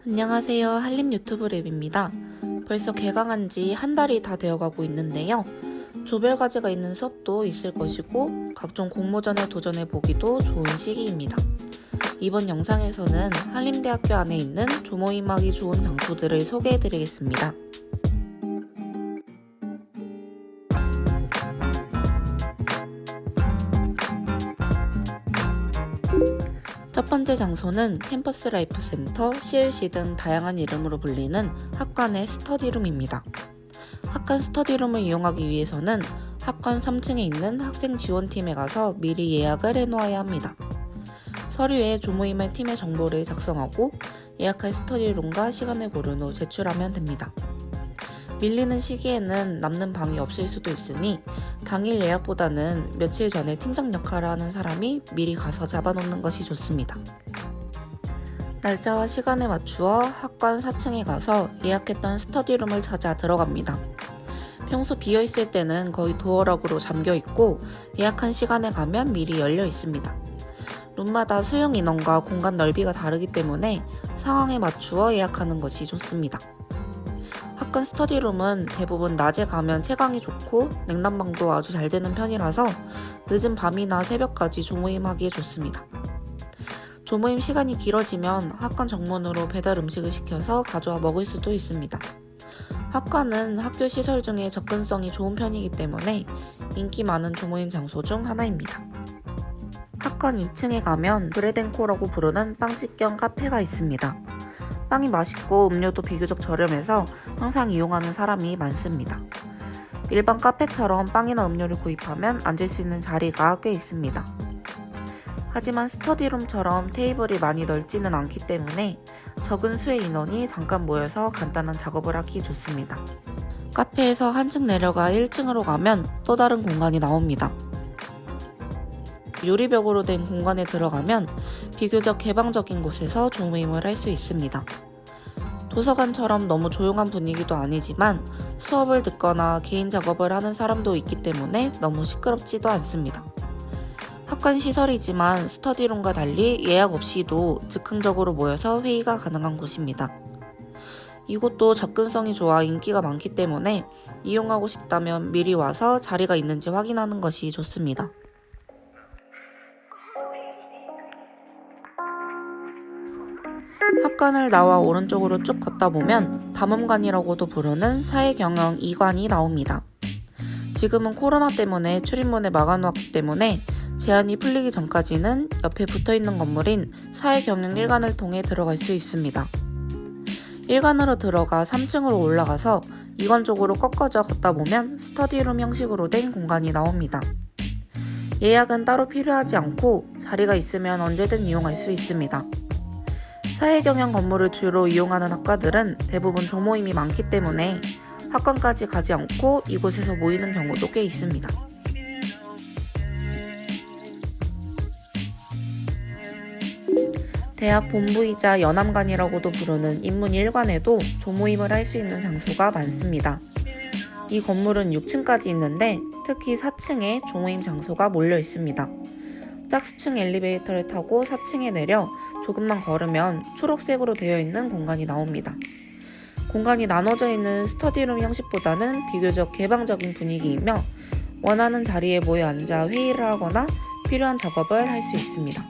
안녕하세요. 한림 유튜브 랩입니다. 벌써 개강한 지 한 달이 다 되어가고 있는데요. 조별과제가 있는 수업도 있을 것이고 각종 공모전에 도전해보기도 좋은 시기입니다. 이번 영상에서는 한림대학교 안에 있는 조모임하기 좋은 장소들을 소개해드리겠습니다. 첫 번째 장소는 캠퍼스 라이프 센터, CLC 등 다양한 이름으로 불리는 학관의 스터디룸입니다. 학관 스터디룸을 이용하기 위해서는 학관 3층에 있는 학생 지원팀에 가서 미리 예약을 해놓아야 합니다. 서류에 조모임할 팀의 정보를 작성하고 예약할 스터디룸과 시간을 고른 후 제출하면 됩니다. 밀리는 시기에는 남는 방이 없을 수도 있으니 당일 예약보다는 며칠 전에 팀장 역할을 하는 사람이 미리 가서 잡아놓는 것이 좋습니다. 날짜와 시간에 맞추어 학관 4층에 가서 예약했던 스터디룸을 찾아 들어갑니다. 평소 비어있을 때는 거의 도어락으로 잠겨있고 예약한 시간에 가면 미리 열려 있습니다. 룸마다 수용 인원과 공간 넓이가 다르기 때문에 상황에 맞추어 예약하는 것이 좋습니다. 학관 스터디룸은 대부분 낮에 가면 채광이 좋고 냉난방도 아주 잘 되는 편이라서 늦은 밤이나 새벽까지 조모임하기에 좋습니다. 조모임 시간이 길어지면 학관 정문으로 배달 음식을 시켜서 가져와 먹을 수도 있습니다. 학관은 학교 시설 중에 접근성이 좋은 편이기 때문에 인기 많은 조모임 장소 중 하나입니다. 학관 2층에 가면 브레덴코라고 부르는 빵집 겸 카페가 있습니다. 빵이 맛있고 음료도 비교적 저렴해서 항상 이용하는 사람이 많습니다. 일반 카페처럼 빵이나 음료를 구입하면 앉을 수 있는 자리가 꽤 있습니다. 하지만 스터디룸처럼 테이블이 많이 넓지는 않기 때문에 적은 수의 인원이 잠깐 모여서 간단한 작업을 하기 좋습니다. 카페에서 한층 내려가 1층으로 가면 또 다른 공간이 나옵니다. 유리벽으로 된 공간에 들어가면 비교적 개방적인 곳에서 조모임을 할 수 있습니다. 도서관처럼 너무 조용한 분위기도 아니지만 수업을 듣거나 개인 작업을 하는 사람도 있기 때문에 너무 시끄럽지도 않습니다. 학관 시설이지만 스터디룸과 달리 예약 없이도 즉흥적으로 모여서 회의가 가능한 곳입니다. 이곳도 접근성이 좋아 인기가 많기 때문에 이용하고 싶다면 미리 와서 자리가 있는지 확인하는 것이 좋습니다. 학관을 나와 오른쪽으로 쭉 걷다 보면 담험관이라고도 부르는 사회경영 2관이 나옵니다. 지금은 코로나 때문에 출입문을 막아놓았기 때문에 제한이 풀리기 전까지는 옆에 붙어있는 건물인 사회경영 1관을 통해 들어갈 수 있습니다. 1관으로 들어가 3층으로 올라가서 2관 쪽으로 꺾어져 걷다 보면 스터디룸 형식으로 된 공간이 나옵니다. 예약은 따로 필요하지 않고 자리가 있으면 언제든 이용할 수 있습니다. 사회경영 건물을 주로 이용하는 학과들은 대부분 조모임이 많기 때문에 학관까지 가지 않고 이곳에서 모이는 경우도 꽤 있습니다. 대학 본부이자 연암관이라고도 부르는 인문이 1관에도 조모임을 할 수 있는 장소가 많습니다. 이 건물은 6층까지 있는데 특히 4층에 조모임 장소가 몰려 있습니다. 짝수층 엘리베이터를 타고 4층에 내려 조금만 걸으면 초록색으로 되어 있는 공간이 나옵니다. 공간이 나눠져 있는 스터디룸 형식보다는 비교적 개방적인 분위기이며 원하는 자리에 모여 앉아 회의를 하거나 필요한 작업을 할 수 있습니다.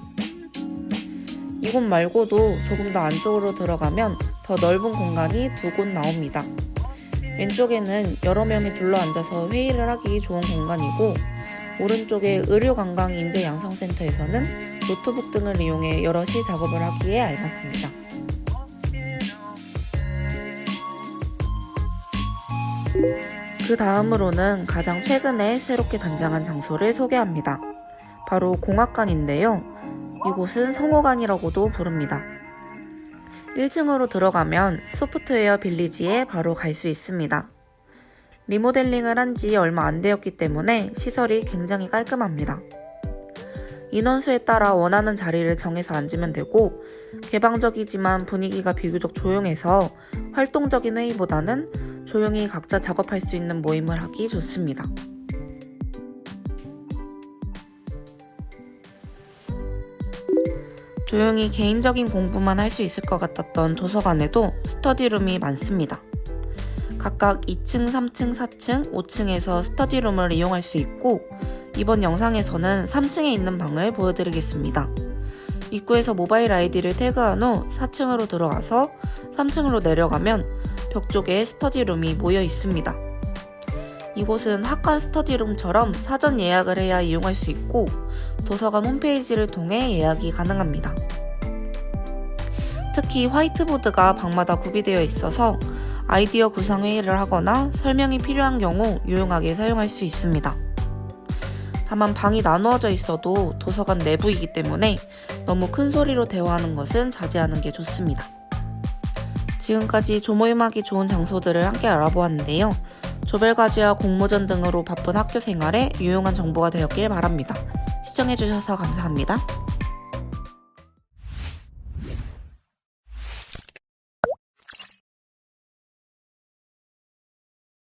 이곳 말고도 조금 더 안쪽으로 들어가면 더 넓은 공간이 두 곳 나옵니다. 왼쪽에는 여러 명이 둘러앉아서 회의를 하기 좋은 공간이고 오른쪽의 의료관광인재양성센터에서는 노트북 등을 이용해 여럿이 작업을 하기에 알맞습니다. 그 다음으로는 가장 최근에 새롭게 단장한 장소를 소개합니다. 바로 공학관인데요. 이곳은 성호관이라고도 부릅니다. 1층으로 들어가면 소프트웨어 빌리지에 바로 갈 수 있습니다. 리모델링을 한 지 얼마 안 되었기 때문에 시설이 굉장히 깔끔합니다. 인원수에 따라 원하는 자리를 정해서 앉으면 되고 개방적이지만 분위기가 비교적 조용해서 활동적인 회의보다는 조용히 각자 작업할 수 있는 모임을 하기 좋습니다. 조용히 개인적인 공부만 할 수 있을 것 같았던 도서관에도 스터디룸이 많습니다. 각각 2층, 3층, 4층, 5층에서 스터디룸을 이용할 수 있고 이번 영상에서는 3층에 있는 방을 보여드리겠습니다. 입구에서 모바일 아이디를 태그한 후 4층으로 들어가서 3층으로 내려가면 벽 쪽에 스터디룸이 모여 있습니다. 이곳은 학관 스터디룸처럼 사전 예약을 해야 이용할 수 있고 도서관 홈페이지를 통해 예약이 가능합니다. 특히 화이트보드가 방마다 구비되어 있어서 아이디어 구상 회의를 하거나 설명이 필요한 경우 유용하게 사용할 수 있습니다. 다만 방이 나누어져 있어도 도서관 내부이기 때문에 너무 큰 소리로 대화하는 것은 자제하는 게 좋습니다. 지금까지 조모임하기 좋은 장소들을 함께 알아보았는데요. 조별과제와 공모전 등으로 바쁜 학교 생활에 유용한 정보가 되었길 바랍니다. 시청해주셔서 감사합니다.